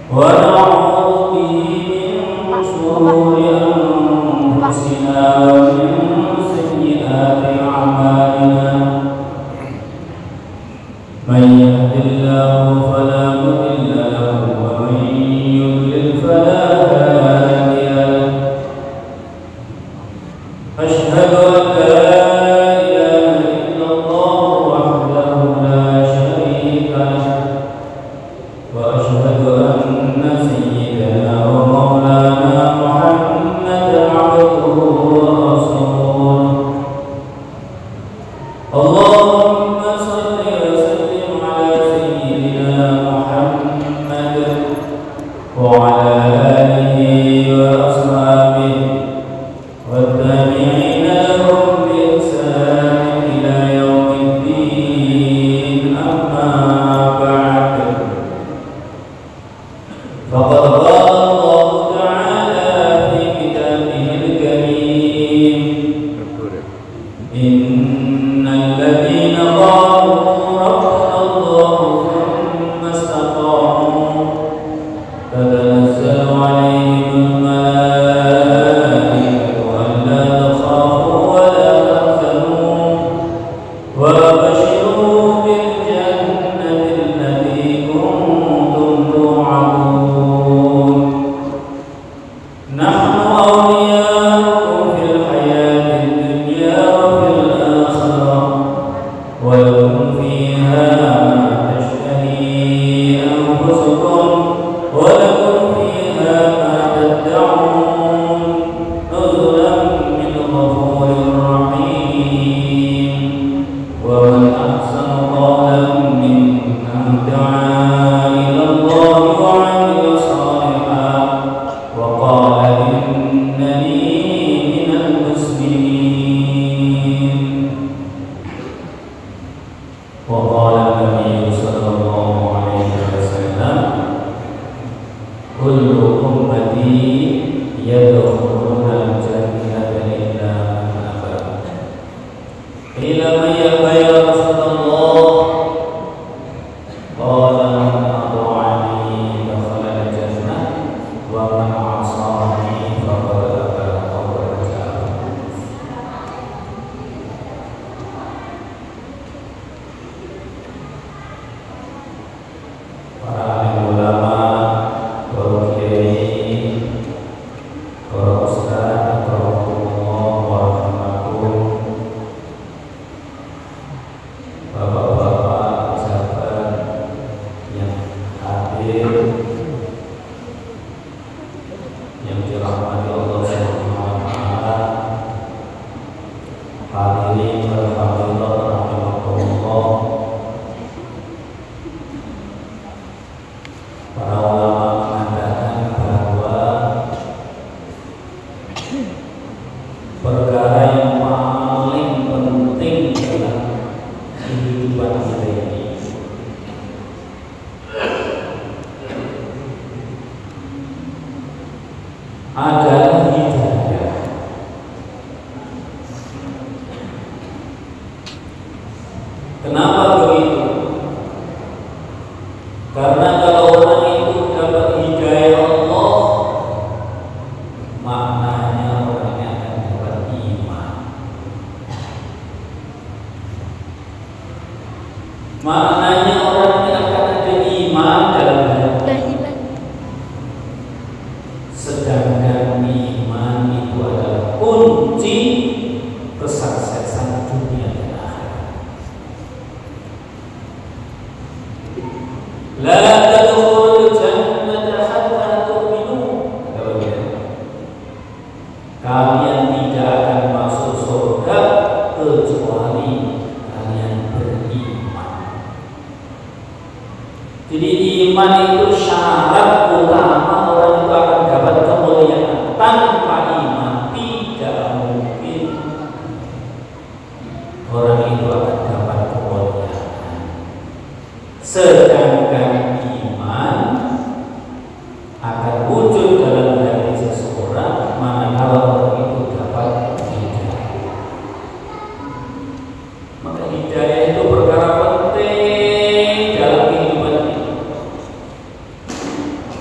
ونعوذ به من شرور أنفسنا ومن سيئات أعمالنا من يهد الله فلا مضل له ومن يضلل فلا هادي له أشهد أن لا إله إلا الله وحده لا شريك له وأشهد أن سيدنا ومولانا محمدا عبده ورسوله اللهم صل وسلم على سيدنا محمد وعلى آله وأصحابه والتابعين لهم بإحسان إلى يوم الدين أما بعد فقد قال الله تعالى في كتابه الكريم إن الذين قالوا ربنا الله ثم استقاموا تتنزل عليهم الملائكة ألا تخافوا ولا تحزنوا وأبشروا بالجنة التي كنتم توعدون نحن أولياؤكم في الحياة الدنيا وفي الآخرة ولكم فيها ما تشتهي أنفسكم ولكم فيها ما تدعون نزلا من غفور رحيم ومن أحسن قولا ممن دعا إلى الله وعمل صالحا وقال إنني من المسلمين وقال النبي صلى الله عليه وسلم كل أمتي يدخلون الجنة إلا من أبى قيل من يأبى يا رسول الله قال من أطاعني دخل الجنة ومن عصاني فقد أبى أو رجع. Para alim ulama, para kiai, para ustaz, para ulama, para pemangku, bapak-bapak, pejabat yang hadir, yang dirahmati Allah Subhanahu wa taala, hadirin wal hadirat rahimakumullah. Para ulama mengatakan bahwa perkara yang paling penting dalam kehidupan kita ini adalah hidayah. Kenapa begitu? Karena kalau orang itu dapat hidayah Allah, maknanya orangnya akan dapat iman. Maknanya orangnya akan ada iman dalam hati. Sedangkan iman itu adalah kunci kesuksesan dunia dan akhirat. La tadkhulul jannata hatta tu'minu. Kalian tidak akan masuk surga kecuali kalian beriman. Jadi iman itu syarat utama orang itu akan dapat kemuliaan. Tanpa iman tidak mungkin orang itu akan dapat kemuliaan. Sedangkan iman akan wujud dalam hati seseorang manakala orang itu dapat hidayah. Maka hidayah itu perkara penting dalam kehidupan ini.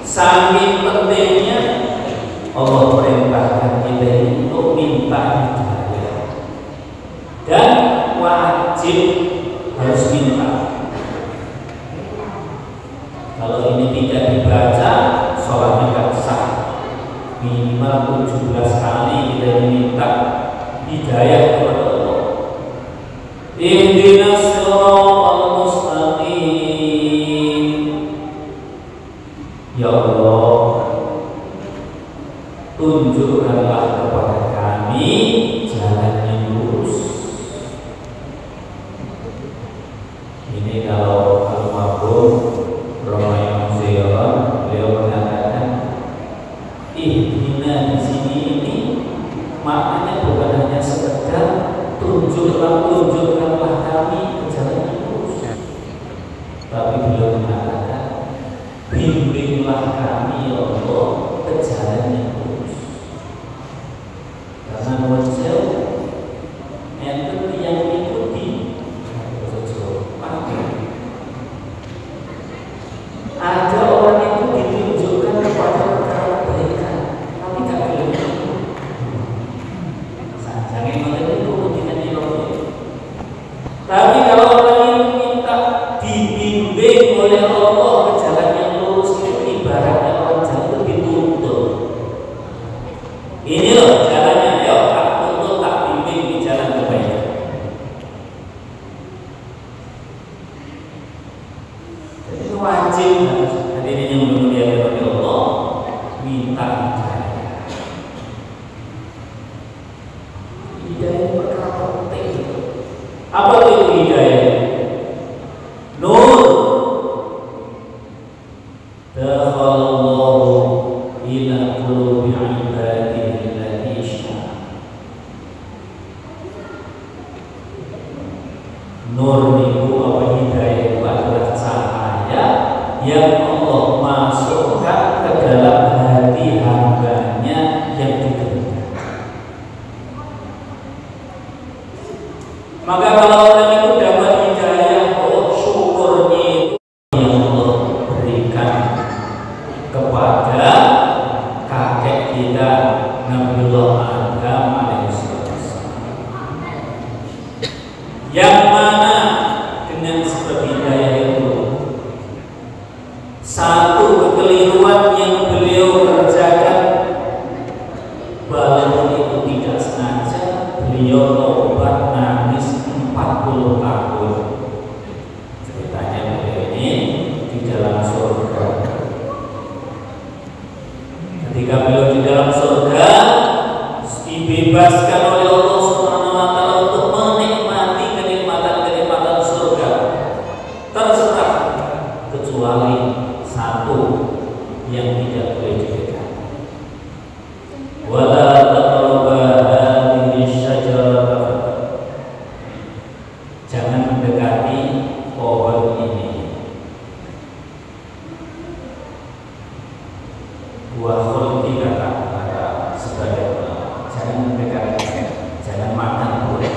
Saking pentingnya Allah perintahkan kita ini untuk minta hidayah dan wajib harus minta. Kalau ini tidak dibaca, sholatnya gak sah. Minimal 17 kali kita diminta hidayah kepada Allah. Ihdinas siratal mustaqim. Ya Allah, tunjukkanlah kepada kami jalan yang lurus. Ini kalau almarhum Romo Imam Zion, beliau mengatakan ihdina di sini ini maknanya bukan hanya sekedar tunjukkanlah kami ke jalan yang lurus, tapi beliau mengatakan bimbinglah kami ya Allah ke jalan yang lurus. Karena muncul enten yang mengikuti ada orang itu ditunjukkan kepada perkara kebaikan, tapi tak boleh. Jangan itu kepentingan ilmu. Tapi kalau orang itu minta dibimbing oleh Allah ke jalan yang lurus, itu ibaratnya orang jalan itu dituntut. Ini loh jalannya, ayo tak tuntut, tak bimbing di jalan kebaikan. Jadi itu wajib hadirin yang dimuliakan oleh Allah, minta hidayah. Hidayah itu perkara penting. Apa itu hidayah? Nur. Dakhalallahu ila qulubi ibadihi allati syaa. Nur itu apa hidayah itu adalah cahaya yang Allah masukkan ke dalam hati hambanya yang dikehendaki. Maka kalau orang itu dapat hidayah, oh syukurnya itu yang Allah berikan kepada kakek kita Nabiullah Adam alaihissalam, yang mana dengan sebab hidayah itu satu kekeliruan yang beliau kerjakan, walaupun itu tidak sengaja, beliau tobat nangis 40 tahun. Ceritanya beliau ini di dalam surga. Ketika beliau di dalam surga, dibebaskan oleh Allah Subhanahu wa Ta'ala untuk menikmati kenikmatan-kenikmatan surga, terserah kecuali satu yang tidak boleh didekat. Wala taqrabu hadhihi syajarah. Jangan mendekati pohon ini. Wa khulqi kata sebagai jangan mendekati, jangan makan boleh.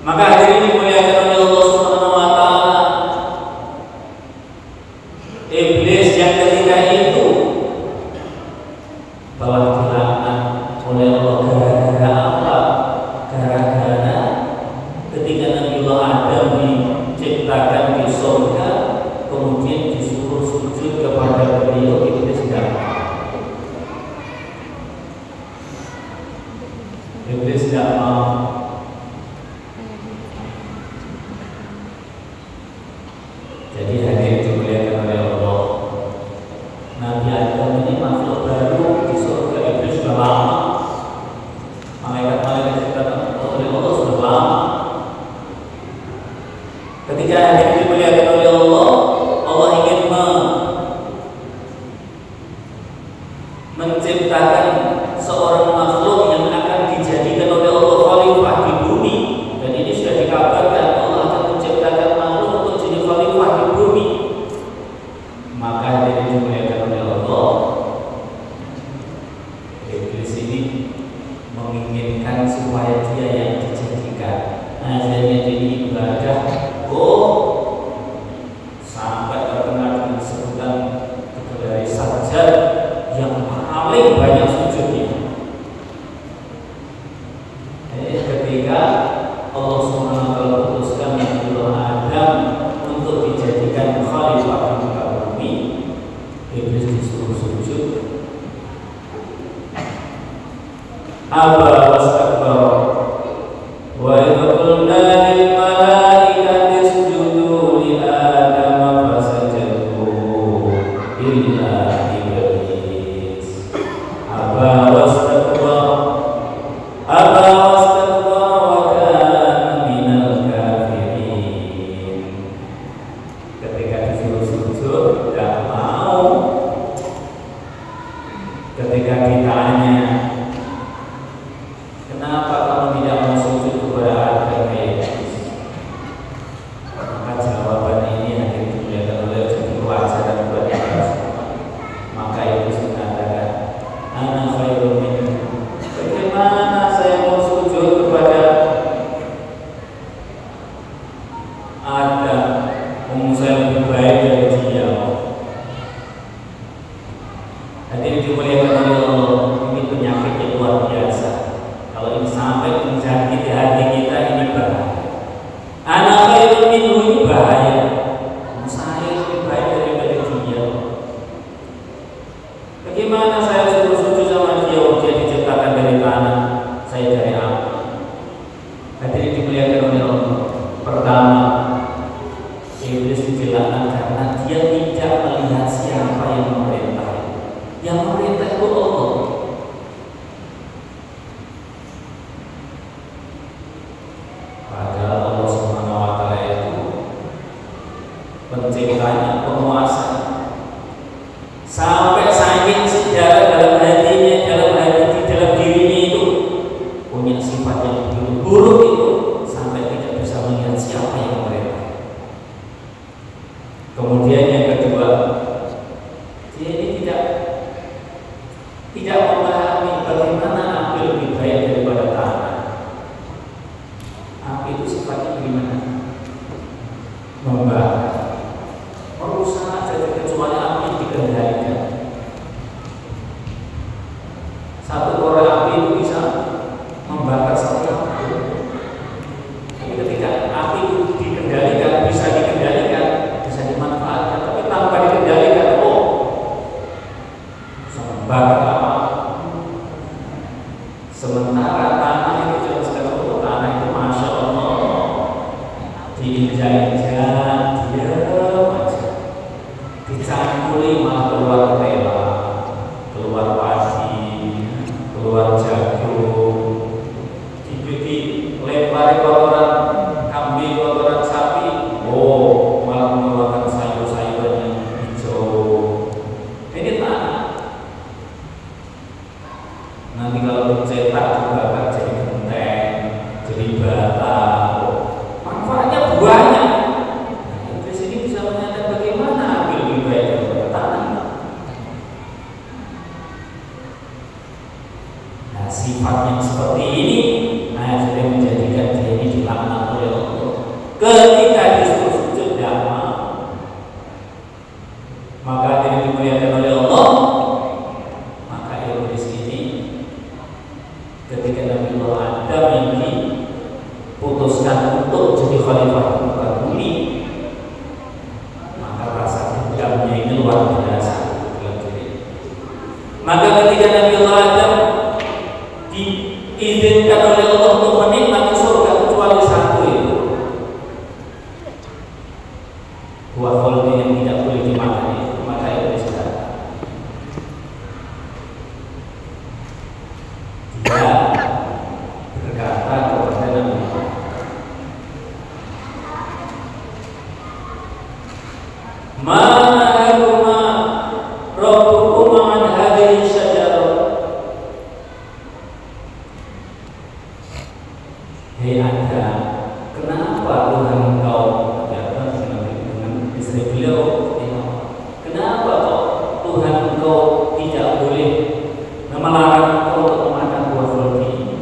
Maka hadirin dimuliakan oleh Allah Subhanahu wa Ta'ala, iblis yang ketika itu bahwa dilaknat oleh Allah gara-gara apa? Gara-gara ketika Nabiullah Adam diciptakan di surga, kemudian disuruh sujud kepada beliau, iblis tidak mau. Iblis tidak mau. Jadi hadirin dimuliakan oleh Allah, Nabi Adam ini makhluk baru di surga. Iblis sudah lama, malaikat-malaikat diciptakan oleh Allah sudah lama. Ketika hadirin dimuliakan oleh Allah, Allah ingin menciptakan seorang makhluk yang akan dijadikan oleh Allah khalifah di bumi, dan ini sudah dikabarkan Allah akan menciptakan makhluk untuk jadi khalifah di bumi. semakin banyak sujudnya. Jadi ketika Allah SWT putuskan Nabiullah Adam untuk dijadikan khalifah di muka bumi, Iblis disuruh sujud. Aba wastakbara wa idza qulna lil malaikati isjudu li Adam fasajadu illa iblis aba wastakbara wa kana minal kafirin. Ketika disuruh sujud tidak mau. Ketika ditanya, kenapa kamu tidak mau sujud kepada Adam ya Iblis? Maka jawaban ini akhirnya dilihat oleh jadi pelajaran buat kita semua. Maka Iblis mengatakan, ana khairun minhu. Bagaimana saya mau sujud kepada Adam? Saya lebih baik dari dia. Hadirin dimuliakan oleh Allah, ini penyakit yang luar biasa. Kalau ini sampai menjangkiti hati kita, ini bahaya. Anak khairun minhu, ini bahaya. Saya lebih baik daripada dia. Bagaimana saya suruh sujud sama dia? Dia diciptakan dari tanah, saya dari api. Hadirin dimuliakan oleh Allah. Pertama, Iblis dijelakkan karena dia tidak melihat siapa yang memerintah. Yang memerintah itu Allah. Padahal Allah Subhanahu wa Ta'ala itu penciptanya, penguasa. Sampai saking sejarah dalam hatinya, di dalam dirinya itu punya sifat yang buruk itu sampai tidak bisa melihat siapa yang memerintah. Kemudian yang kedua, dia ini tidak memahami bagaimana api lebih baik daripada tanah. Api itu sifatnya bagaimana? Membakar, merusak saja kecuali api dikendalikan. Satu korek api itu bisa membakar satu lampu. Tapi ketika api itu dikendalikan, bisa dimanfaatkan. Tapi tanpa dikendalikan, bisa membakar. Sementara tanah itu jelas sekali, tanah itu masya Allah diinjak-injak, diam aja, dicampuri malah keluar tela, keluar padi, keluar jagung, dilempari kotoran kambing, kotoran sapi, malah mengeluarkan sayur-sayuran yang hijau. Ini tanah. Nanti kalau dicetak juga jadi genteng, jadi bata, manfaatnya banyak. Nah, Iblis ini bisa menyatakan bagaimana api lebih baik daripada tanah. Nah, sifat yang seperti ini, sudah menjadikan dia ini dilaknat oleh Allah. Ketika disuruh sujud tidak mau. Maka dia dimuliakan oleh Allah. Ketika Nabiullah Adam yang diputuskan untuk jadi khalifah di muka bumi, maka rasa dendamnya ini luar biasa dalam diri. Maka ketika Nabiullah Adam diizinkan oleh Allah untuk menikmati surga kecuali satu itu, buah khuldi yang tidak boleh dimakan itu, maka Iblis datang. Dia berkata kepada Nabi, "Ma haruma rabbukuma an hadhihi syajarah?" Hei Adam, kenapa Tuhan engkau dengan istri beliau? Kenapa kok Tuhan engkau tidak boleh melarang engkau untuk memakan buah khuldi ini?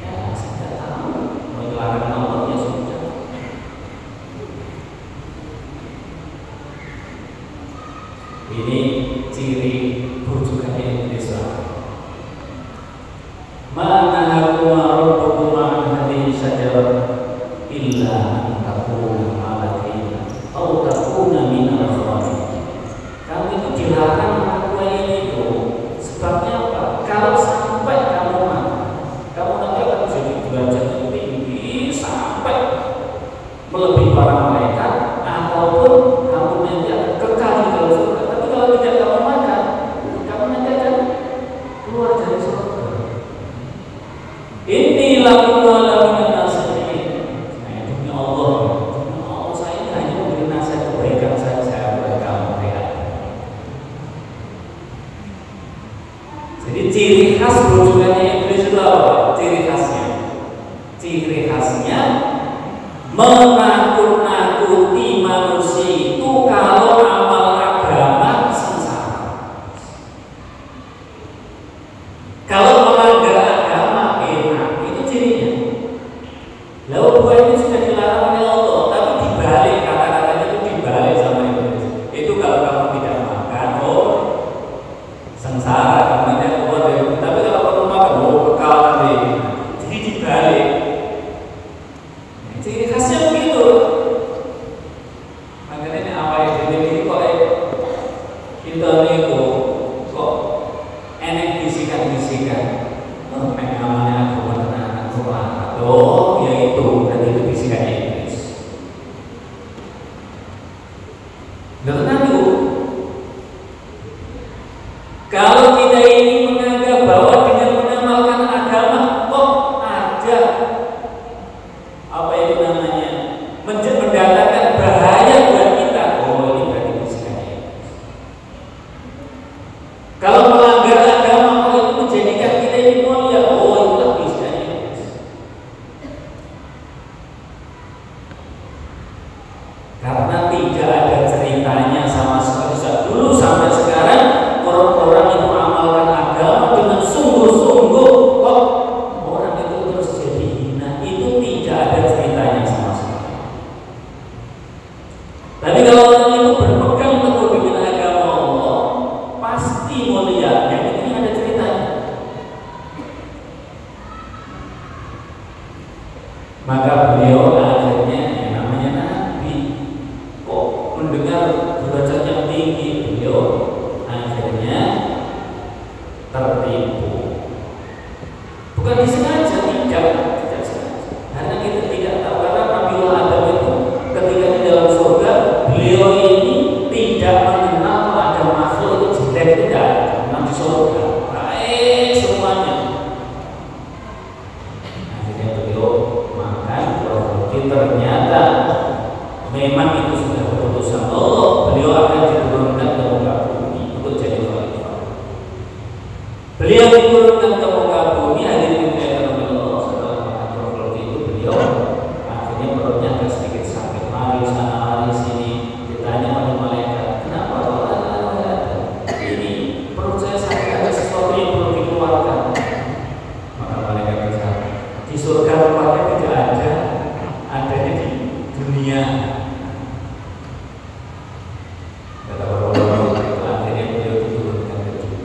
Ya, saya tidak tahu. Melarang Allah ya sudah. Ini ciri bujukannya Iblis. Mana aku rabbukum an hadhihi syajarah illa an takuna malakin atau takuna minal khalidin. Kamu itu dilarang melakukan ini itu. Sebabnya apa? Kalau sampai kamu makan, kamu nanti akan jadi derajat yang tinggi sampai melebihi para malaikat, ataupun kamu nanti akan kekal di dalam surga. Tapi kalau tidak kamu makan, kamu nanti akan keluar dari surga. Ini lakukan lakukan nasihat. Demi Allah, saya ini hanya memberi nasihat kebaikan saya kepada kamu. Jadi ciri khas bujukannya Iblis itu apa? Ciri khasnya menakut-nakuti manusia itu kalau amal agama sengsara. Kalau melanggar agama enak, itu cirinya. Lalu buah ini sudah dilarang oleh Allah, tapi dibalik kata-katanya itu dibalik sama Iblis. Itu kalau kamu tidak makan, sengsara, kamu keluar dari. Tapi kalau kamu makan, kekal nanti. Jadi dibalik. Ciri khasnya begitu. Makanya ini awal ini kok kita itu kok enek bisikan-bisikan. Namanya agama tenan Quran. Ya itu, dan itu bisikan Iblis. Tenang itu. Kalau kita ini menganggap bahwa dengan mengamalkan agama kok ada apa itu namanya mendatangkan bahaya buat kita, ini berarti bisikannya. Kalau melanggar agama itu menjadikan kita ini mulia, itulah bisikannya. Karena tidak ada ceritanya sama sekali dulu sampai sekarang orang-orang itu amalkan agama dengan sungguh-sungguh kok orang itu terus jadi hina. Itu tidak ada ceritanya sama sekali. Tapi kalau orang itu berpegang teguh dengan agama Allah, pasti mulia. Yang ini ada ceritanya. Maka beliau akhirnya yang namanya Nabi kok mendengar derajat yang tinggi, beliau akhirnya tertipu. Bukan disengaja, tidak sengaja. Karena kita tidak tahu, karena Nabi Adam itu ketika di dalam surga, beliau ini tidak mengenal ada makhluk itu jelek, tidak. Nanti surga baik semuanya. Akhirnya beliau makan, ternyata memang itu sudah keputusan Allah. Beliau akan diturunkan ke muka bumi untuk jadi khalifah. Beliau diturunkan ke muka bumi, hadirin yang dimuliakan oleh Allah. Setelah makan roti itu, beliau akhirnya perutnya agak sedikit sakit. Mari sana, mari sini. Ditanya oleh malaikat, kenapa ini perut saya sakit, ada sesuatu yang perlu dikeluarkan. Maka malaikat berkata, di surga tempatnya tidak ada, adanya di dunia. Kata orang-orang itu akhirnya beliau diturunkan ke dunia.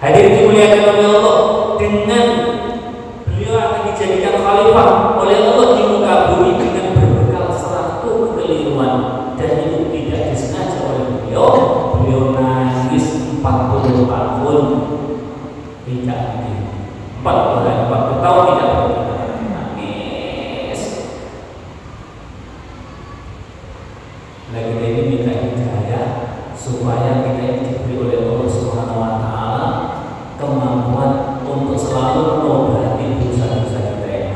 Hadirin dimuliakan oleh Allah, dengan beliau akan dijadikan khalifah oleh Allah di muka bumi dengan berbekal 100 kekeliruan, dan itu tidak disengaja oleh beliau. Beliau nangis 40 tahun tidak begini. 40 tahun tidak begini. Lagi kita ini minta hidayah supaya kita ini diberi oleh Allah Subhanahu wa Ta'ala kemampuan untuk selalu mengobati dosa-dosa kita ini.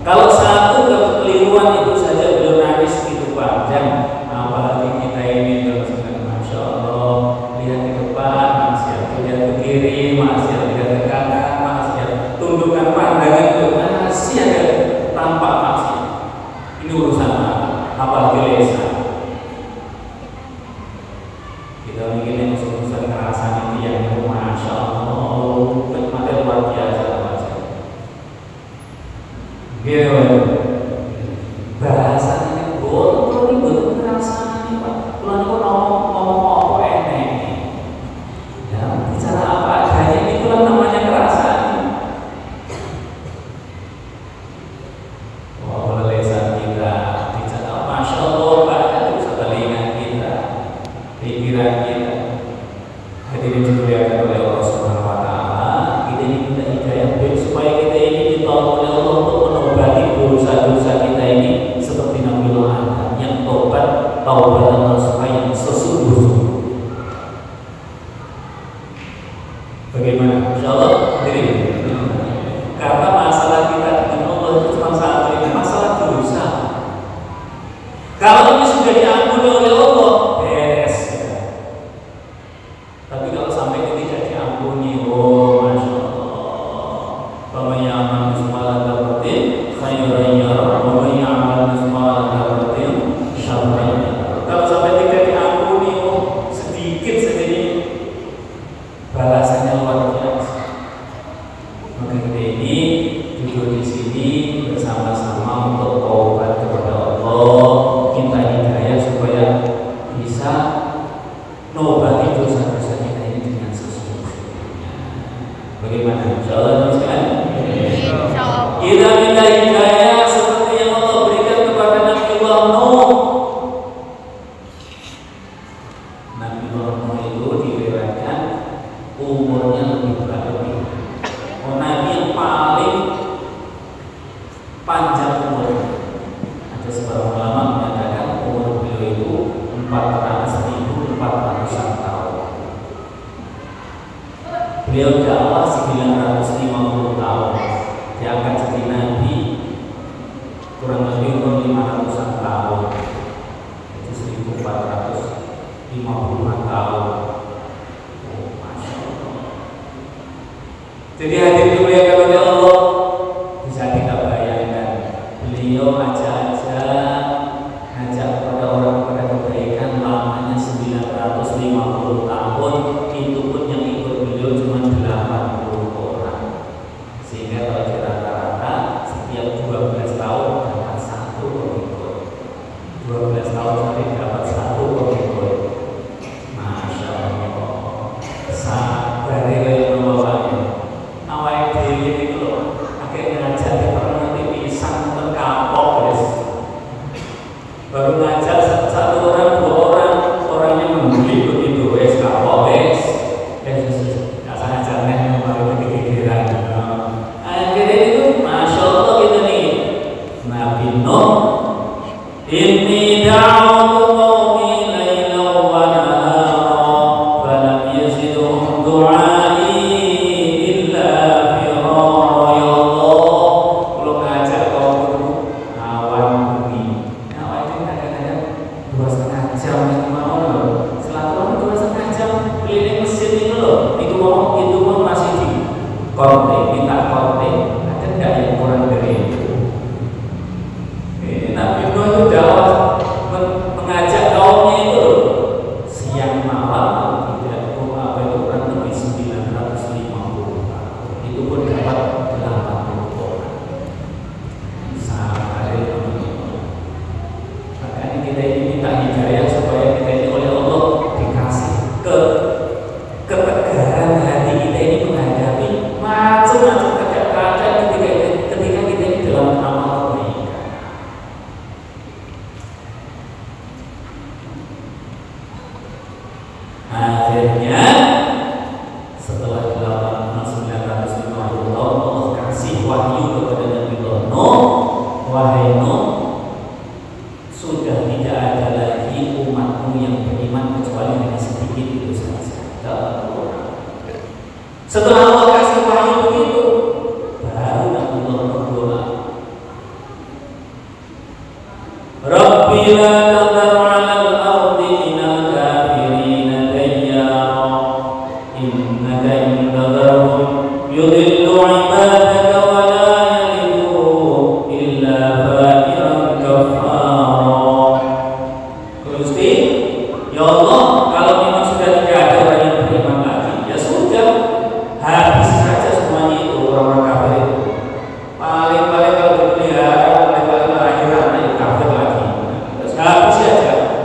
Kalau satu kekeliruan itu saja beliau nangis itu panjang, apalagi kita ini terus masya Allah, lihat ke depan maksiat, lihat ke kiri maksiat, lihat ke kanan maksiat, tundukkan pandangan itu masih ada tampak maksiat. Ini urusan apalagi lisan. Kita mikirnya urusan kerasan itu yang masya Allah, nikmatnya luar biasa macam. Gitu, bahasanya boleh betul kerasan ini Pak. Kalau ngomong taubatan nasuha yang sesungguh-sungguhnya. Bagaimana? Insyaallah diri. Karena masalah kita dengan Allah itu cuma satu, ini masalah dosa. Kalau ini sudah diampuni oleh Allah, beres. Tapi kalau sampai ini tidak diampuni, oh masya Allah. Faman ya'mal mithqala dzarratin khairan yarah, wa man ya'mal mithqala dzarratin syarran yarah. Kalau sampai tidak diampuni, oh sedikit saja ini balasannya luar biasa. Maka kita ini duduk di sini bersama-sama untuk taubat kepada Allah, minta hidayah supaya bisa nobati dosa-dosa kita ini dengan sesungguhnya. Bagaimana? Insyaallah sekalian. Kita minta hidayah seperti yang Allah berikan kepada Nabi Nuh. Nabi Nuh itu diriwayatkan umurnya lebih berlebih. Nabi yang paling panjang umurnya. Ada sebagian ulama menyatakan umur beliau itu 1.400 tahun. Beliau dakwah 950 tahun. Diangkat jadi nabi kurang lebih umur 500 tahun. Jadi 1.450 tahun. Jadi hadir dimuliakan oleh Allah, bisa kita bayangkan beliau ngajak kepada orang kepada kebaikan lamanya 950 tahun, itu pun yang ikut beliau cuma 80 orang. Sehingga kalau rata-rata setiap 12 tahun dapat satu pengikut. 12 tahun sekali dapat satu pengikut. Masya Allah. Sabar ya bapaknya. Awal diri itu loh, akhirnya ngajak kita nanti pisang kapok guys. Baru ngajak satu orang, dua orang, orangnya membeli begitu wes kapok wes. Nggak sangat jarang baru kepikiran. Akhirnya itu, masya Allah kita nih, Nabi Nuh, inni da'utu qaumi laylan wa nahara, falam yazidhum du'ai. Korte, minta korte, ada enggak yang kurang dari itu? Nabi Nuh itu dakwah mengajak kaumnya itu siang malam tidak apa itu kurang lebih 950 tahun. Itu pun dapat 80 orang. Sabar itu. Makanya kita ini minta hidayah supaya kita ini oleh Allah dikasih ketegaran hati kita ini menghadapi macam-macam keadaan ketika kita ini dalam amal kebaikan. Akhirnya setelah 950 tahun Allah kasih wahyu kepada Nabi Nuh, wahai Nuh, sudah tidak ada lagi umatmu yang beriman kecuali hanya sedikit itu saja. Setelah Allah kasih wahyu begitu, baru Nabi Nuh berdoa, Rabbi la tadhar 'alal ardi minal kafirin dayyara, innaka in tadharhum yudillu 'ibadaka wa la yalidu illa fajiran kafara. Gusti, ya Allah, kalau memang sudah tidak ada orang yang beriman lagi, ya sudah, habis saja semuanya itu orang-orang kafir itu. Paling-paling kalau dipelihara, paling-paling akhiratnya kafir lagi. Terus habis saja.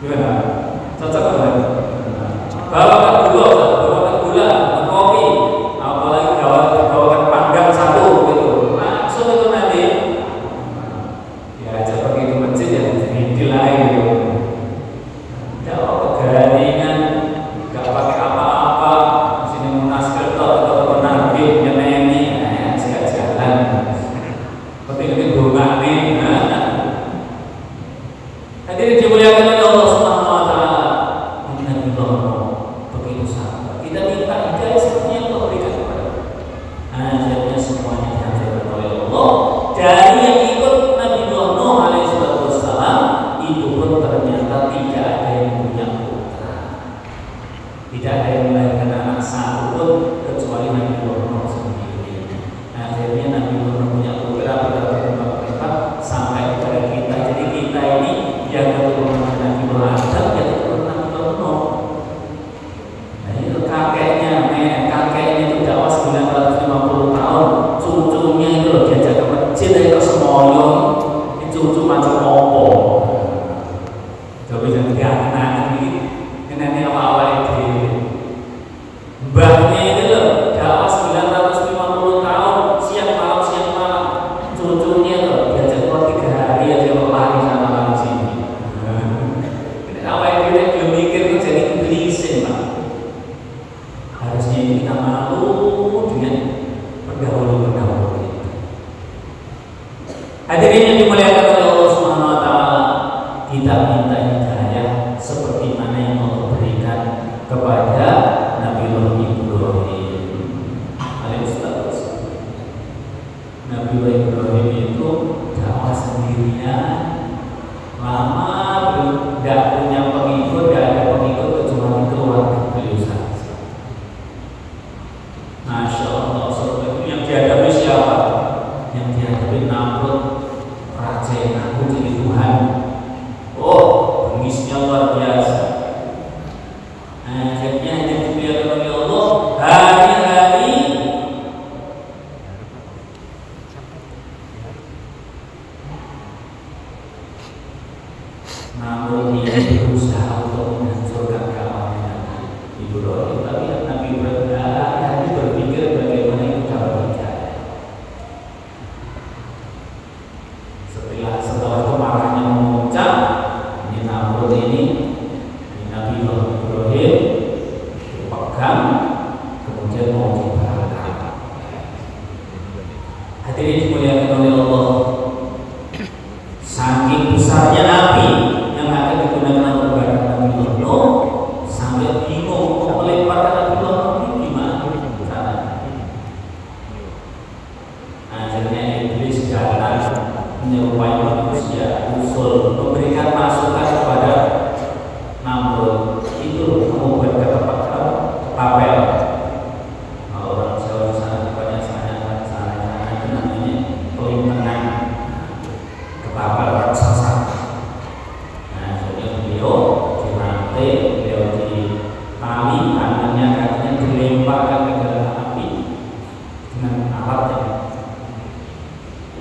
Gimana? Cocok kan? Bawakan gula, bawakan gula, kopi, apalagi bawakan panggang satu gitu. Langsung itu nanti. Ya coba pergi ke masjid ya, jadi lain gitu. Tidak kegaringan, nggak pakai apa-apa. Sini munas kertas atau penagih nyeneni, sekali jalan. Penting bunga nih. Hadirin dimuliakan oleh Allah Subhanahu Wa Taala. Begitu sahabat. Kita minta hidayah seperti yang Allah berikan kepada. Akhirnya semuanya dihadirkan oleh Allah. Dari yang ikut Nabi Nuh alaihissalam itu pun ternyata tidak ada yang punya putra, tidak ada yang melahirkan anak satu pun kecuali Nabi Nuh sendiri. Akhirnya Nabi Nuh punya putra berempat sampai kepada kita. Jadi kita ini yang keturunan Nabi Nuh Adam, yang keturunan Nabi Nuh. Nah itu kakeknya itu dakwah 950 tahun, cucunya itu loh diajak ke masjid itu semoyo, ini cucu macam opo. Coba jangan dianak ini awal-awal itu. Mbahnya itu loh dakwah 950 tahun, siang malam, cucunya loh diajak keluar 3 hari aja lari sana lari sini. Ini awal itu belum mikir itu jadi iblisin Pak. Harusnya kita malu dengan pendahulu-pendahulu kita. Hadirin yang dimuliakan oleh Allah Subhanahu Wa Taala, kita minta hidayah seperti mana yang Allah berikan kepada Nabi Ibrahim alaihissalam. Nabi Ibrahim itu dakwah sendirian, lama tidak punya pengikut, tidak ada pengikut kecuali keluarga beliau saja. Masya Allah, itu yang dihadapi siapa? Yang dihadapi Namrud, raja yang aku jadi Tuhan. Oh, bengisnya luar biasa. Akhirnya yang dipilih oleh Allah hari-hari Namrud ini berusaha untuk menghancurkan kawannya Nabi Ibrahim, tapi Nabi Ibrahim hari-hari berpikir bagaimana itu cara berjaya. Setelah kemarahnya memuncak, ini Namrud ini Nabi Ibrahim dipegang, kemudian mau dibakar. Hadirin dimuliakan oleh Allah, saking besarnya api yang akan digunakan untuk membakar Nabi Nuh, sampai bingung mau melemparkan Nabi Nuh ini gimana caranya. Akhirnya iblis datang menyerupai manusia, usul memberikan masukan kepada Namrud. Itu kamu buat ke tempat kamu tapel. Kalau orang Jawa sana banyak sana itu namanya pelintengan, ketapel raksasa. Nah, jadi beliau dirantai, beliau ditali tangannya, kakinya dilemparkan ke dalam api dengan alatnya.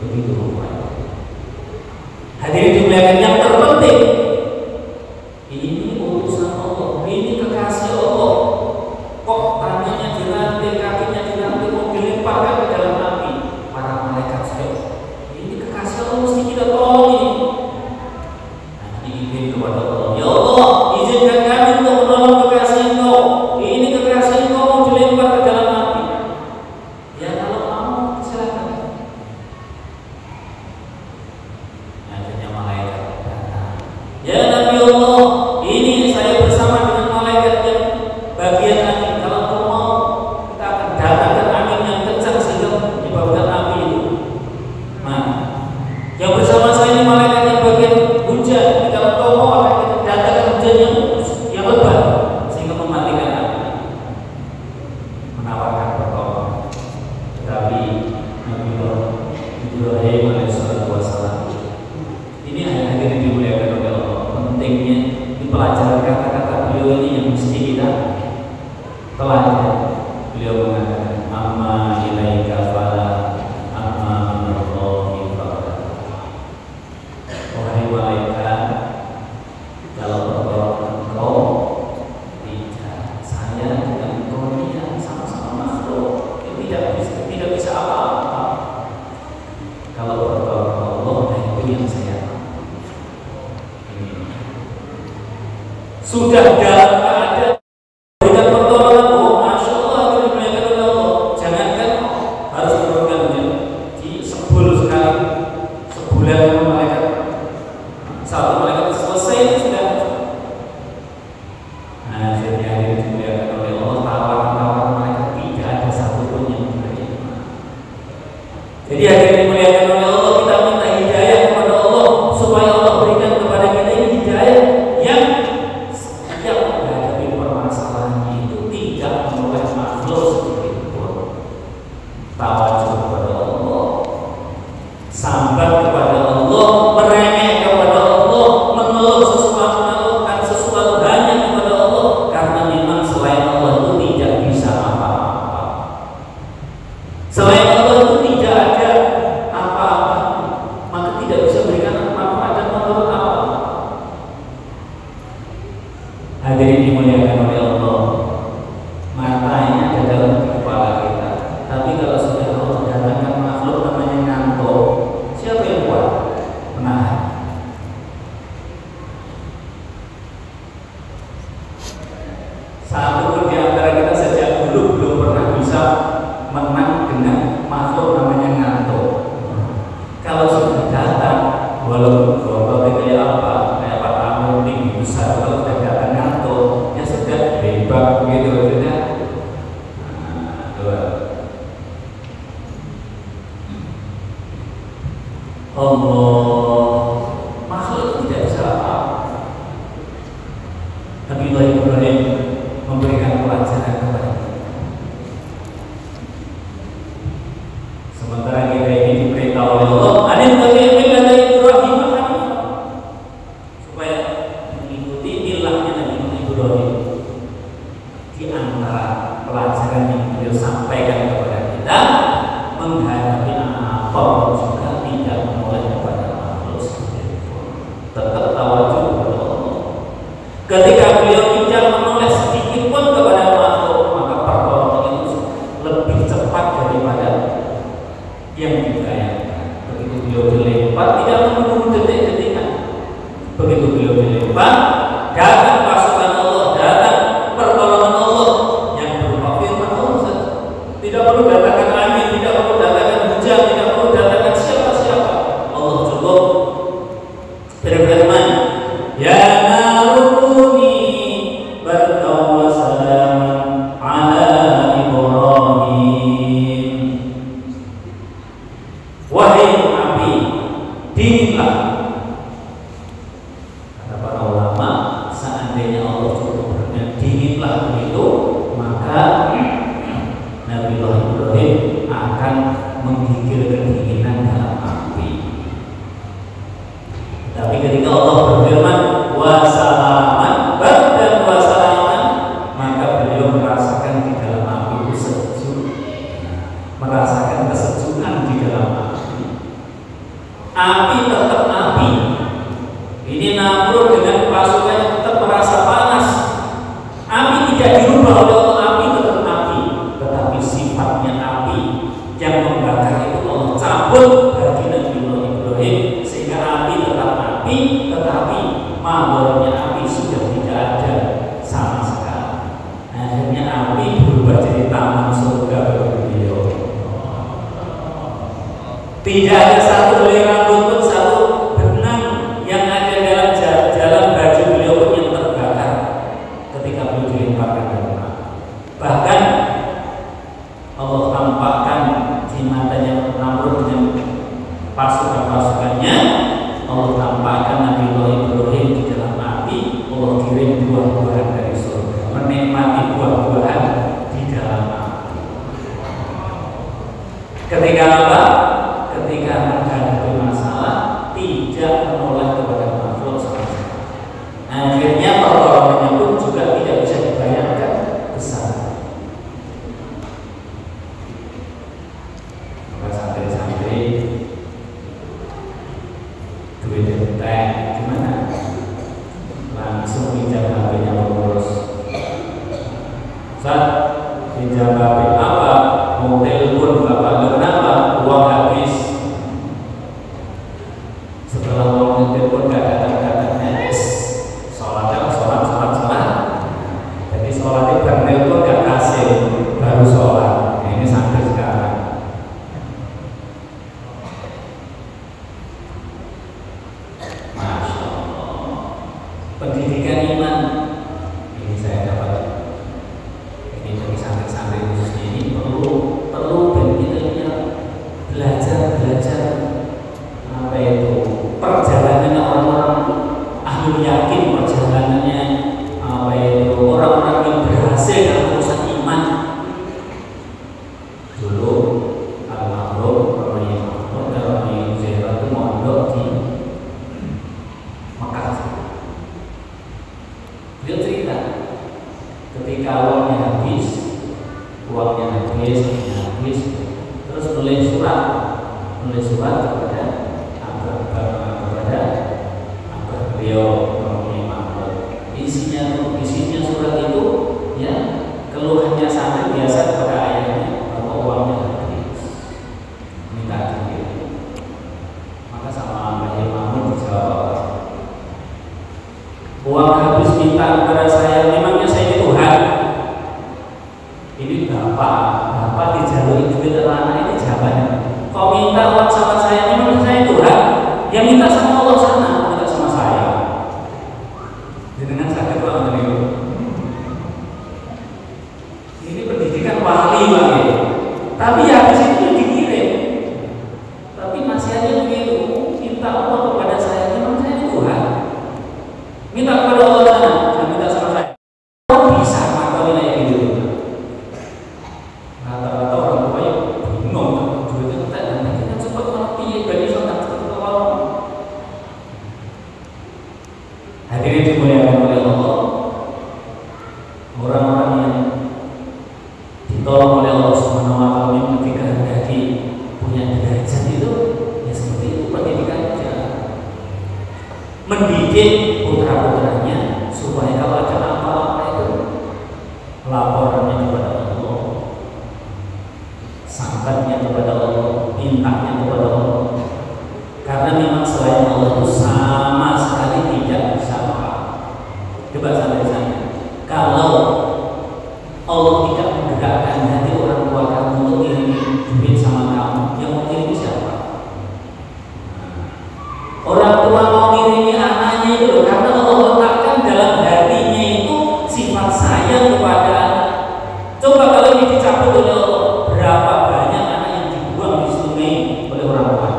Begitu rupanya. Hadirin dimuliakan, yang terpenting ini utusan Allah, ini kekasih Allah. Kok tangannya dirantai, kakinya dirantai, mau dilemparkan ke dalam api? Para malaikat saya, ini kekasih Allah, mesti kita tolong ini. Nanti izin kepada Allah, ya Allah, izinkan kami untuk menolong kekasih Engkau. Ini kekasih Engkau mau dilempar ke dalam api. Ya kalau mau silakan. Akhirnya malaikat datang. Ya Nabi Allah, ini saya bersama dengan malaikat yang bagian angin. Kalau kau mau, kita akan datangkan angin yang kencang sehingga menyebabkan api itu. Nah, yang bersama saya ini malaikat yang bagian hujan. Kalau kau mau, akan kita datangkan hujan yang lebat sehingga mematikan api. Menawarkan pertolongan. Tetapi Nabi Ibrahim alaihissalam ini hadirin dimuliakan oleh Allah. Pentingnya dipelajari kata-kata beliau ini yang mesti kita pelajari. Beliau mengatakan amma ilaika fala amma minallahi fala. Wahai malaikat, kalau sudah dalam keadaan berikan pertolongan, oh masya Allah itu dimuliakan oleh Allah. Jangankan harus menurunkan hujan di sebul sekali, sebulan malaikat, satu malaikat selesai itu sudah. Nah, jadi yang dimuliakan oleh Allah, tawaran-tawaran malaikat tidak ada satupun yang menerima. Jadi yang dimuliakan oleh Allah, kita minta hidayah kepada Allah supaya Allah berikan kepada kita ini hidayah yang setiap menghadapi permasalahan itu tidak menoleh makhluk sedikit pun. Tawajuh kepada Allah, sambat kepada Allah, merengek kepada Allah, mengeluh sesuatu, mengeluhkan sesuatu hanya kepada Allah, karena memang selain Allah itu tidak bisa apa-apa. Selain Allah itu tidak ada apa-apa, maka tidak bisa berikan manfaat dan menurut apa. Hadirin dimuliakan oleh Allah, matanya ada dalam kepala kita, tapi kalau sudah Allah datangkan makhluk namanya ngantuk, siapa yang kuat menahan? Satu pun di antara kita sejak dulu belum pernah bisa menang dengan makhluk namanya ngantuk. Kalau sudah datang, walaupun gelombangnya kayak apa, kayak Pak Amir tinggi besar, kalau sudah datang ngantuk, ya sudah bebas begitu aja. Allah, makhluk tidak bisa apa. Tapi Ibrahim memberikan pelajaran kepada kita. Sementara kita ini diperintah oleh Allah, Ibrahim supaya mengikuti milahnya Nabi Ibrahim. Di antara pelajaran yang beliau sampaikan kepada kita, menghadapi apapun juga tidak menoleh kepada makhluk sedikitpun, tetap tawajuh kepada Allah. Ketika beliau tidak menoleh sedikitpun kepada makhluk, maka pertolongan itu lebih cepat daripada yang dibayangkan. Begitu beliau dilempar, tidak menunggu detik-detikan. Begitu beliau dilempar, datang pasukan Allah, datang pertolongan Allah yang berupa firman Allah saja. Tidak perlu datangkan angin, tidak perlu datangkan hujan, tidak perlu datangkan siapa-siapa. Allah cukup berfirman, ya narukuni bardaw wa salaman ala Ibrahim. Wahai api, dinginlah. Kata para ulama, seandainya Allah cukup berfirman dinginlah begitu, maka Nabi Ibrahim akan menggigil kedinginan dalam api. Tapi ketika Allah berfirman wasalaman, dan wasalaman, maka beliau merasakan di dalam api itu sejuk, merasakan kesejukan di dalam api. Api tetap api. Ini Namrud dengan pasukannya tetap merasa panas. Api tidak dirubah oleh Allah, api tetap api, tetapi sifatnya api yang membakar itu Allah cabut bagi Nabi Ibrahim, sehingga api tetap api, tetapi mawarnya api sudah tidak ada sama sekali. Akhirnya api berubah jadi taman surga bagi beliau. Tidak ada satu helai rambut pun, satu benang yang ada dalam jalan baju beliau pun yang terbakar ketika beliau dilemparkan dalam api. Bahkan Allah tampakkan di matanya Namrud dengan pasukan-pasukannya, Allah tampakkan Nabi Ibrahim di dalam api. Allah kirim buah-buahan dari surga, menikmati buah-buahan di dalam api. Ketika apa? Ketika menghadapi masalah, tidak menoleh kepada makhluk sama sekali. Akhirnya pertolongannya pun juga tidak bisa dibayangkan besar. Maka santri-santri duit entek gimana? Langsung pinjam HP-nya pengurus. Ustaz, pinjam HP apa? Mau telepon bapak, kenapa? Beliau cerita ketika uangnya habis, terus nulis surat kepada beliau isinya surat itu ya keluhannya santri biasa kepada ayahnya bahwa uangnya habis, minta dikirim. Maka sama Mbah Mamun dijawab, uang habis minta kepada saya, memangnya saya ini Tuhan? Ini bapak dijalui duit anak ini jawabannya. Kok minta uang sama saya, memangnya saya Tuhan? Ya minta sama Allah sana, minta sama saya. Dengan sakit banget ini. Ini pendidikan wali bang. Tapi habis itu dikirim. Tapi nasihatnya begitu, minta Allah kepada saya, memang saya ini Tuhan. Minta kepada Allah sana, jangan minta sama saya. Kok bisa makanya kayak gitu? Rata-rata orang tua ya bingung, duitnya kita dan kita cepat mati dari sana ke awal. Hadirin dimuliakan oleh Allah, orang-orang yang ditolong oleh Allah Subhanahu wa taala yang dikehendaki punya derajat itu ya seperti itu pendidikannya. Mendidik putra-putranya supaya kalau ada apa-apa itu laporannya kepada Allah, sambatnya kepada Allah, mintanya kepada Allah. Karena memang selain Allah itu sama sekali tidak bisa apa. Coba sampai kalau Allah tidak menggerakkan hati orang tua kamu untuk ngirim duit sama kamu, yang mau ngirim siapa? Orang tua mau ngirimi anaknya itu loh, karena Allah letakkan dalam hatinya itu sifat sayang kepada anak. Coba kalau ini dicabut oleh Allah, berapa banyak anak yang dibuang di sungai oleh orang tua?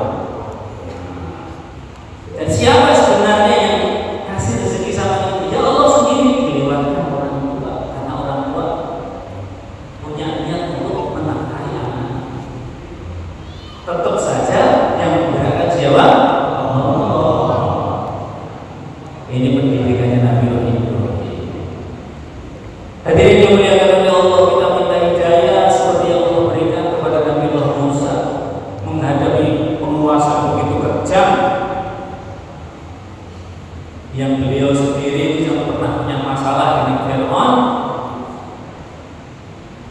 Dan siapa sebenarnya yang kasih rezeki sama itu? Ya Allah sendiri, dilewatkan orang tua, karena orang tua punya niat untuk menafkahi anak. Tetap saja yang menggerakkan siapa? Ini pendidikannya Nabi Ibrahim. Hadirin dimuliakan oleh Allah, kita minta hidayah seperti yang Allah berikan kepada Nabi Musa menghadapi penguasa begitu kejam yang beliau sendiri yang pernah punya masalah dengan Fir'aun.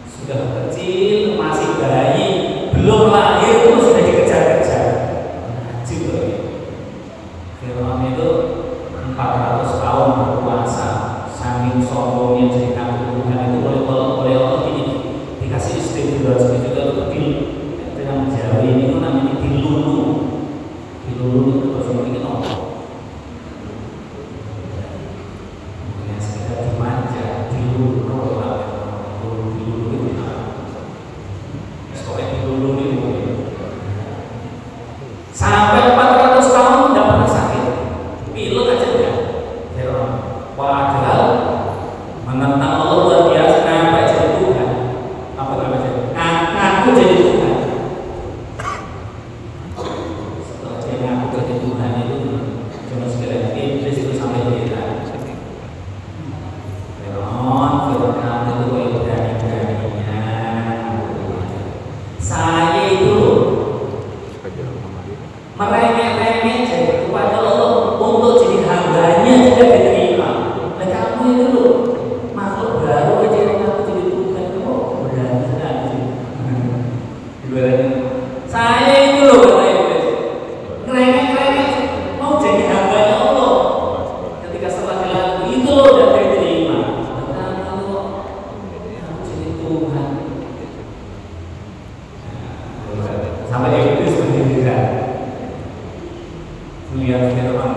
Sudah kecil, masih bayi, belum lahir itu sudah dikejar-kejar. Fir'aun itu 400 tahun berpuasa, saking sombongnya cerita Tuhan itu oleh Allah ini dikasih istri 200 juta itu dengan Jawa ini itu namanya dilulu itu terus mungkin Allah mungkin sekedar dimanja dilulu itu sekolah dilulu itu sampai 400 tahun tidak pernah sakit, pilek aja enggak. Padahal menentang Allah luar biasa, sampai jadi Tuhan. Apa namanya? Ngaku jadi Tuhan. Setelah dia ngaku jadi Tuhan itu cuma sekedar iblis itu sampai cerita. Fir'aun itu kayak berani-beraninya. Saya itu meremeh-remeh jadi kepada Allah untuk jadi hambanya tidak diterima. Dan kamu itu loh makhluk baru aja yang aku jadi Tuhan, kamu berani sekali. Saya itu loh kata Iblis, ngeremeh-remeh mau jadi hambanya Allah. Ketika setelah dilakukan itu loh udah diterima. Dan kamu jadi Tuhan. Sampai Iblis sendiri lihat Fir'aun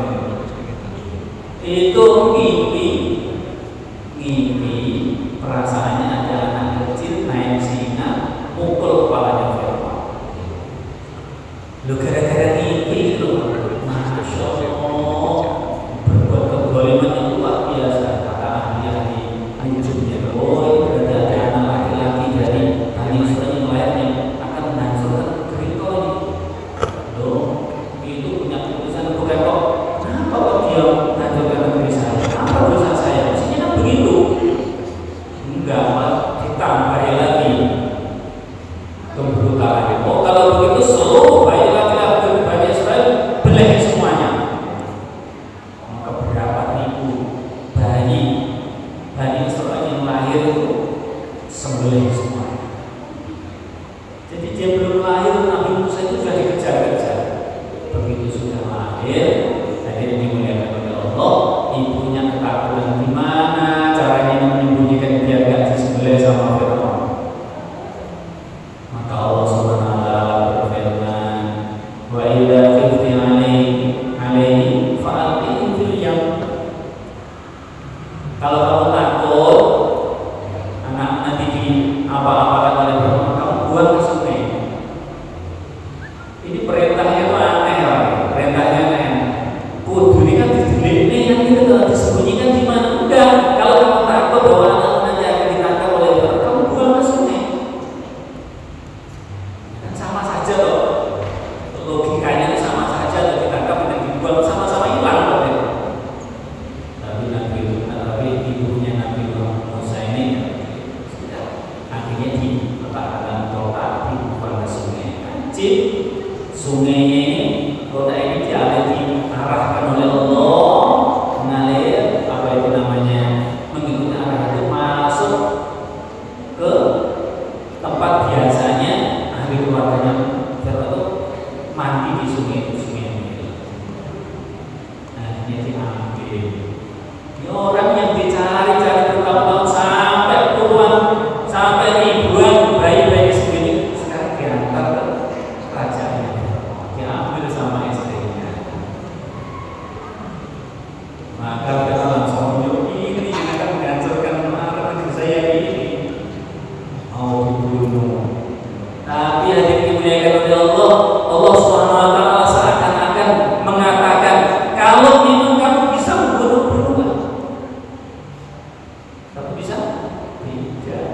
itu ngimpi perasaannya ada anak kecil naik singa mukul kepalanya Fir'aun. Lu gara-gara ngimpi itu, Masya Allah, berbuat keboliman yang luar biasa. Kata ahli-ahli dunia, oh ini berarti ada anak laki-laki dari Bani Israil yang lain yang akan menghancurkan Gerito ini. Loh, itu punya keputusan bukan kok. Kenapa kok dia menghancurkan negeri saya? Apa dosa saya? Mestinya kan Kalau kamu takut anak nanti di apa-apakan oleh Fir'aun, kamu buang ke sungai. Ini perintahnya itu aneh, perintahnya aneh. Kudu ini kan didelik yang itu disembunyikan di mana? Udah, kalau kamu takut bahwa anak nanti akan ditangkap oleh Fir'aun, kamu buang ke sungai. Kan sama saja loh. Logikanya itu sama saja, loh, ditangkap dan dibuang sama-sama hilang loh. Tapi ibunya Nabi Musa ini akhirnya diletakkan kotak dibuang ke sungai. Cip, sungainya ini, kotak ini diarahkan oleh Allah mengalir, apa itu namanya, mengikuti arah itu masuk ke tempat biasanya ahli keluarganya Fir'aun itu mandi di sungai ini. Akhirnya diambil. Ini orang yang dicari-cari bertahun-tahun sampai puluhan, sampai ribuan bayi-bayi segini sekarang diantar ke kerajaannya, diambil sama istrinya. Maka kita langsung ini yang akan menghancurkan negeri saya ini, mau dibunuh. Tapi hadirin dimuliakan oleh Allah, Allah Subhanahu wa taala seakan-akan mengatakan, kalau memang kamu bisa membunuh, bunuhlah. Tapi bisa? Tidak.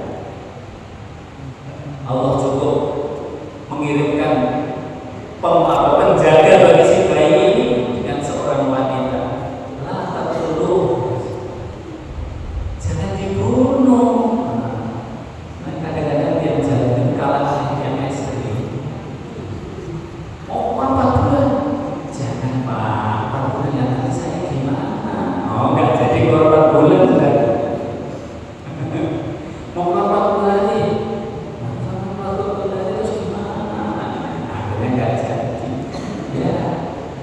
Allah cukup mengirimkan penjaga bagi si bayi ini dengan seorang wanita. Lah, tak perlu, jangan dibunuh. Nah, kadang-kadang dia jalan kalah yang istri. Oh, 4 bulan? Jangan Pak, 4 bulan ya nanti saya gimana? Oh, enggak jadi korban 4 bulan sudah. Mau 4 bulan nih? 4 bulan terus gimana? Akhirnya enggak jadi. Ya,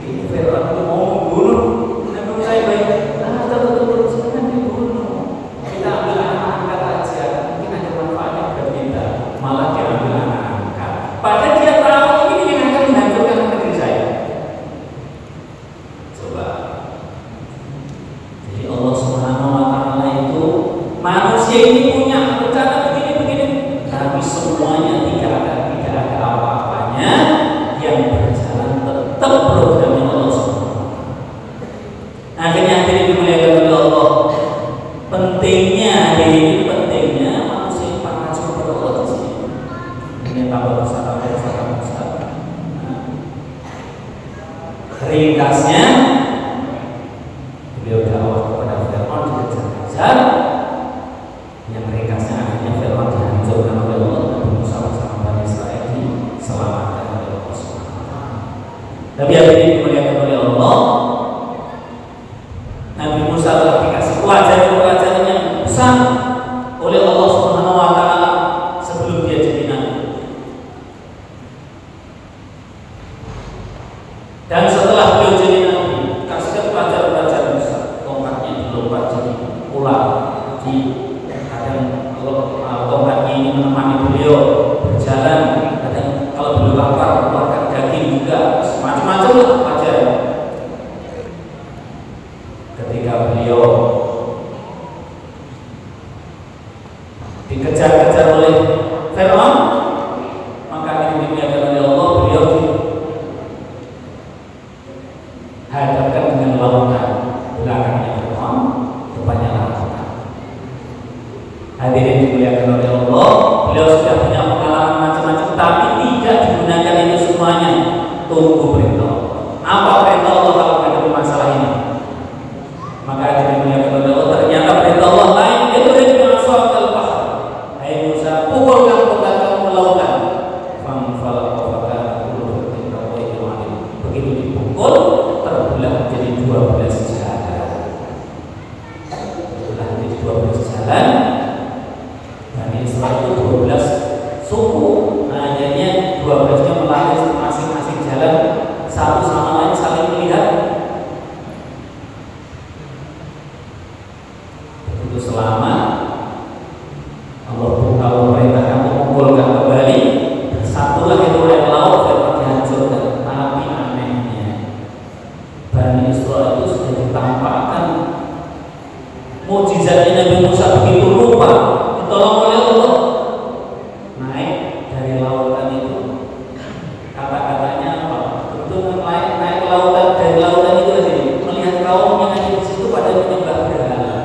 ini Fir'aun itu mau membunuh. Nabi saya baik. Ah, terus jangan dibunuh. Kita ambil anak angkat aja. Mungkin ada manfaatnya buat kita. Malah diambil anak angkat. Padahal dia tahu ini yang akan menghancurkan negeri saya. Coba. Jadi Allah Subhanahu wa taala itu, manusia ini punya rencana begini-begini, tapi semuanya tidak ada apa-apanya yang berjalan tetap programnya Allah Subhanahu wa taala. Akhirnya hadirin dimuliakan oleh Allah, pentingnya manusia mengacu kepada Allah di sini. Ini tambah besar. Ringkasnya, beliau dakwah kepada Fir'aun dikejar-kejar. Yang ringkasnya akhirnya Fir'aun dihancurkan oleh Allah, Nabi Musa bersama Bani Israil diselamatkan oleh Allah Subhanahu wa taala. Tapi hadirin dimuliakan oleh Allah, Nabi Musa telah dikasih pelajaran yang besar oleh Allah Subhanahu wa taala sebelum dia jadi nabi. Dan setelah beliau jadi nabi, kasihkan pelajaran-pelajaran besar. Tongkatnya dilompat jadi ular. Kadang kalau tongkatnya ini menemani beliau berjalan, kadang kalau beliau lapar mengeluarkan daging juga, macam-macam lah pelajaran. Ketika beliau dikejar-kejar oleh Fir'aun, maka dimuliakan oleh Allah, beliau dihadapkan dengan lautan. Belakangnya Fir'aun, depannya lautan. Hadirin dimuliakan oleh Allah, beliau sudah punya pengalaman macam-macam, tapi tidak digunakan itu semuanya. Tunggu perintah Allah. Apa perintah Allah kalau menghadapi masalah ini? Maka dimuliakan oleh Allah, ternyata perintah Allah lain. Itu dengan suatu al-bahr. Hai Musa, pukulkan tongkat kamu ke lautan. Begitu dipukul, terbelah menjadi 12 jalan. Terbelah menjadi 12 jalan. Bani Israil itu 12 suku. Akhirnya 12-nya melanggar masing-masing jalan, satu sama lain saling melihat. Begitu selama Allah perintahkan mengumpulkan kembali, satulah itu air laut Fir'aun dihancurkan. Tapi anehnya, Bani Israil itu sudah ditampakkan mujizat mukjizatnya Nabi Musa begitu rupa, ditolong oleh Allah, naik dari lautan itu. Kata-katanya apa? Betul naik lautan, dari lautan itu aja melihat kaum yang ada di situ pada menyembah berhala.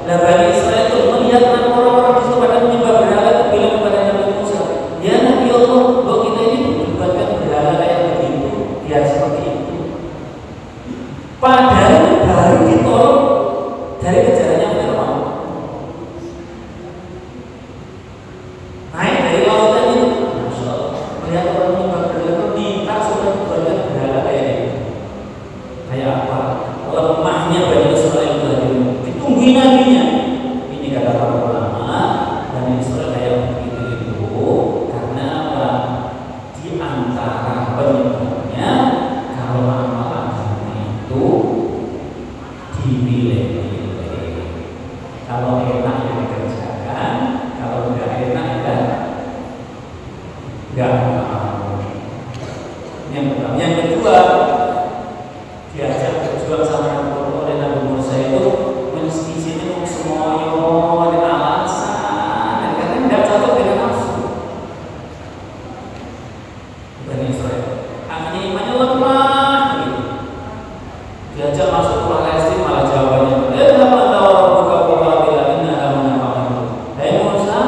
Nah, Bani Israel itu melihat orang-orang di situ pada menyembah berhala, itu bilang kepada Nabi Musa, ya Nabi Allah, bahwa kita ini dibuatkan berhala kayak begitu, biar seperti itu. Padahal itu baru ditolong dari kejarannya Fir'aun. Naik dari lautan itu, Masya Allah, melihat orang menyembah berhala itu minta supaya dibuatkan berhala kayak gitu. Kayak apa? Lemahnya Bani Israel tadi, ditungguin nabinya. Ini kata para ulama, Bani Israel kayak begitu itu karena apa? Di antara penyebabnya kalau amal agama itu dipilih-pilih. Kalau enak ya dikerjakan, kalau enggak enak ya enggak mau. Yang pertama, yang kedua, diajak berjuang sama oleh Nabi Musa itu meski sini mau semuanya ada alasan karena tidak cocok dengan nafsu Bani Israel. Akhirnya imannya lemah gitu. Diajak masuk ke Palestina malah jawabannya apa tahu buka buka tidak ini ada. Hei Musa,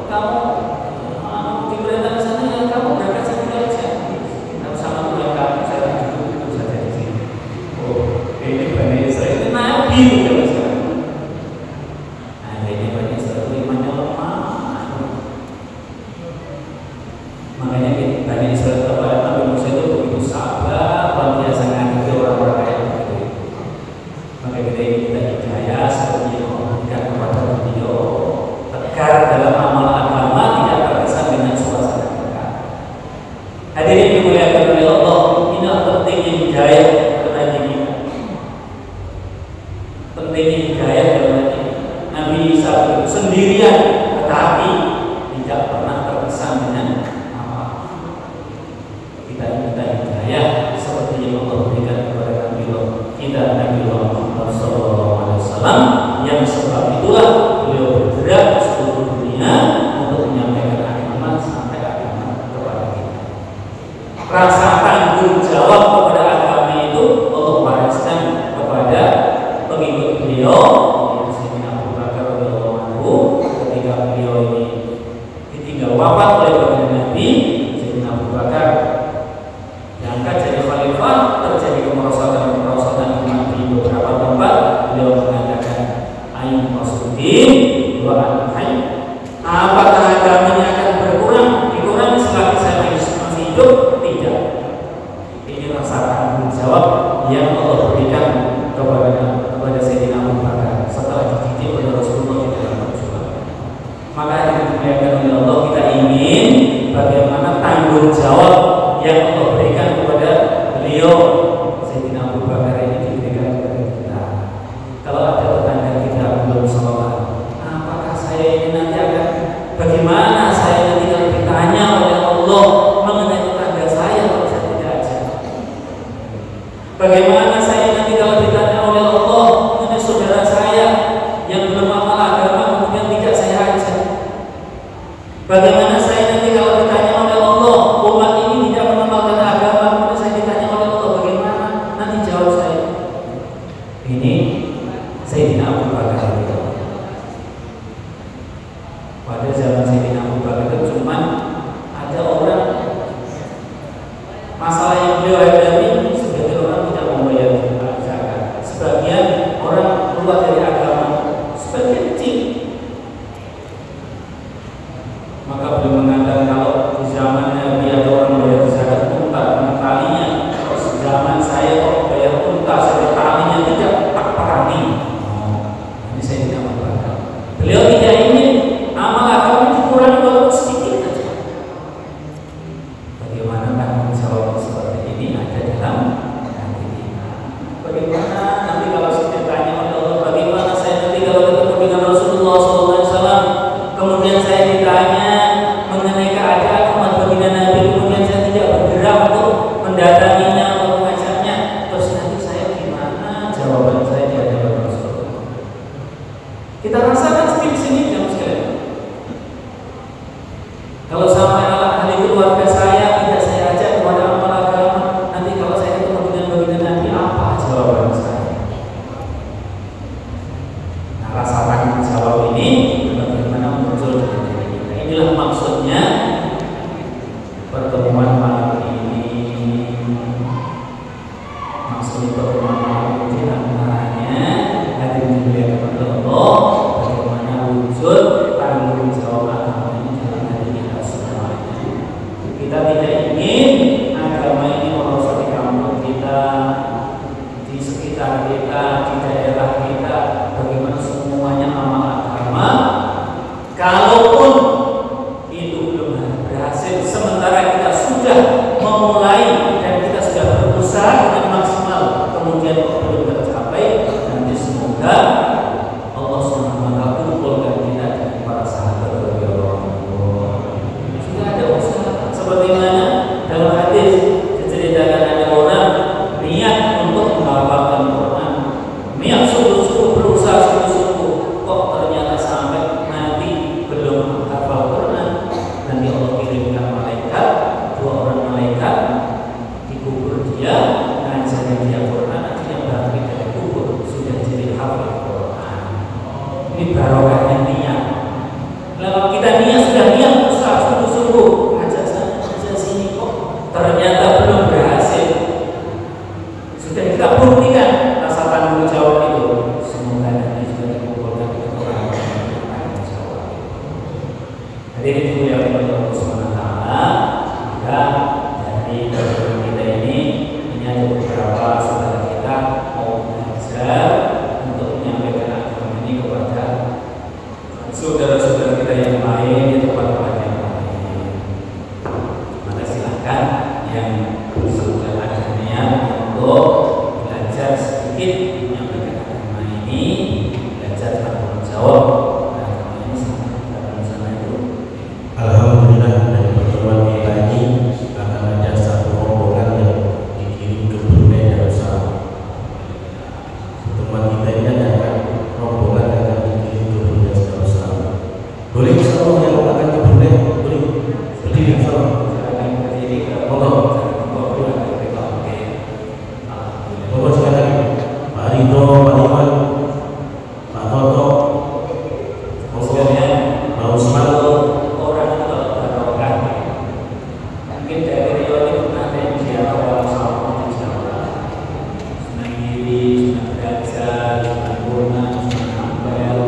kamu diperintah ke sana ya kamu berangkat sini aja. Kamu sama dengan kamu saya duduk saja di sini. Ini Bani Israel itu nabi kalau sekarang. Nah ini Bani Israel itu imannya lemah. Makanya Bani Israel kepada Nabi Musa itu begitu sabar, luar biasa ngaji orang-orang kayak begitu. Maka kita hidayah seperti yang memberikan kepada beliau, tegar dalam amal agama, tidak terkesan dengan suasana negara. Hadirin dimuliakan oleh Allah, ini pentingnya hidayah bagi kita. Pentingnya hidayah bagi Nabi Isa itu sendirian, tetapi tidak pernah terkesan dengan apa. Kita minta hidayah seperti yang Allah berikan kepada Nabi Muhammad SAW, yang sebab itulah beliau bergerak ke seluruh dunia untuk menyampaikan agama sampai agama kepada kita. Rasa tanggung jawab kepada agama itu Allah wariskan kepada pengikut beliau, Sayyidina Abu Bakar radhiyallahu anhu, ketika beliau ini ditinggal wafat oleh baginda Nabi. Sayyidina Abu Bakar diangkat jadi khalifah, terjadi kemerosotan di beberapa tempat. Beliau mengatakan, ayat Rasulullah wa an-hayy, apakah agamanya akan berkurang, dikurangi selagi saya masih hidup? Tidak. Ini rasa tanggung jawab yang Allah berikan kepada Sayyidina Abu Bakar setelah dididik oleh Rasulullah di dalam perjuangan. Maka dimuliakan oleh Allah, kita ingin bagaimana tanggung jawab yang Allah berikan kepada beliau Sayyidina Abu Bakar ini diberikan kepada kita. Kalau ada tetangga kita belum sholat, apakah saya ini nanti akan bagaimana saya nanti kalau ditanya oleh Allah mengenai tetangga saya kalau saya tidak ajar? Bagaimana saya nanti kalau ditanya oleh Allah mengenai saudara saya yang belum hafal agama kemudian tidak saya ajar? Bagaimana saya nanti kalau ditanya oleh Allah umat ini tidak mengamalkan agama kemudian saya ditanya oleh Allah, bagaimana nanti jawab saya? Ini Sayyidina Abu Bakar itu. Pada zaman Sayyidina Abu Bakar itu cuma ada orang, masalah yang beliau hadapi, sebagian orang tidak membayar zakat, sebagian orang keluar dari agama, sebagian kecil. Maka beliau mengatakan kalau di zaman Nabi ada orang bayar zakat unta dengan talinya, kalau zaman saya kok bayar unta saya talinya tidak, tak perani. Ini saya saudara-saudara kita yang lain di tempat-tempat yang lain. Maka silahkan yang sudah ada niat untuk belajar sedikit menyampaikan agama ini, belajar tanggung jawab agama ini sampai sana itu. Alhamdulillah, dari pertemuan kita ini akan ada satu rombongan yang dikirim ke Brunei Darussalam. Pertemuan kita ini adalah rombongan yang akan dikirim ke Brunei Darussalam. Boleh insyaallah yang akan ke Brunei, boleh berdiri insyaallah. Silakan berdiri ke Monggo. Monggo silakan. Pak Ridho, Pak Iwan, Pak Toto, Maksudnya Pak Usman. orang itu barokah. Mungkin dari Rio ini pernah ada yang ziarah sama di Jawa. Senang Giri, Senang Gajah, Senang Burna, Senang Ampel,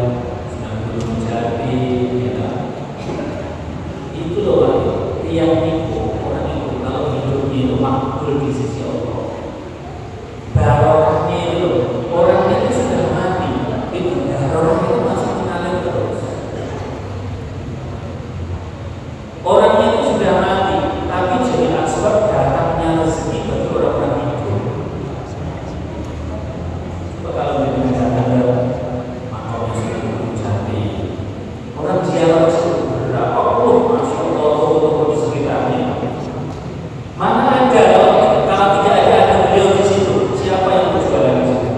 Senang Gunung Jati, ya. Itu loh Pak, tiap minggu orang itu kalau hidupnya itu makbul di sisi Allah. Barokahnya itu orang itu sudah mati, itu barokah itu masih mengalir terus. Orangnya itu sudah mati, tapi jadi asbab datangnya rezeki bagi orang-orang hidup. Coba kalau di negara ada makamnya sudah menjadi orang ziarah itu berapa puluh, masya Allah, toko-toko di sekitarnya. Mana ada kalau tidak ada beliau di situ, siapa yang berjualan di situ?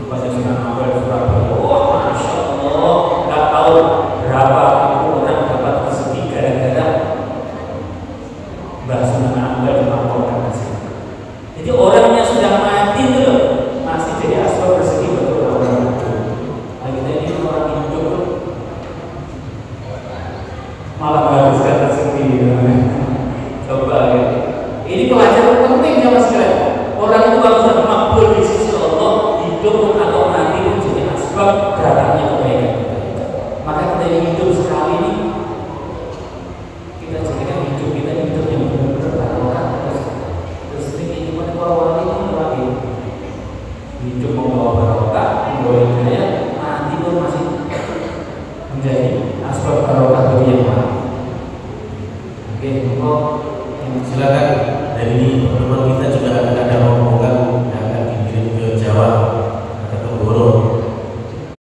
Pas sudah nambah Surabaya, wah masya Allah, nggak tahu berapa orang dapat rezeki gara-gara Mbak Sunan Ampel dilaporkan di sini. Jadi orangnya sudah mati itu loh, masih jadi asbab rezeki bagi orang hidup. Nah kita ini orang hidup tuh malah menghabiskan rezeki. Coba ya. Ini pelajaran penting ya mas sekalian. Orang itu kalau sudah makbul di sisi Allah, hidup atau mati pun jadi asbab datangnya kebaikan. Maka kita yang hidup sekali ini, kita jadikan hidup kita hidup yang benar-benar barokah. Terus ini gimana para wali ini lagi hidup membawa barokah, membawa hidayah, mati pun masih menjadi asbab barokah bagi yang lain. Oke, silakan. Dari ini pertemuan kita juga akan ada rombongan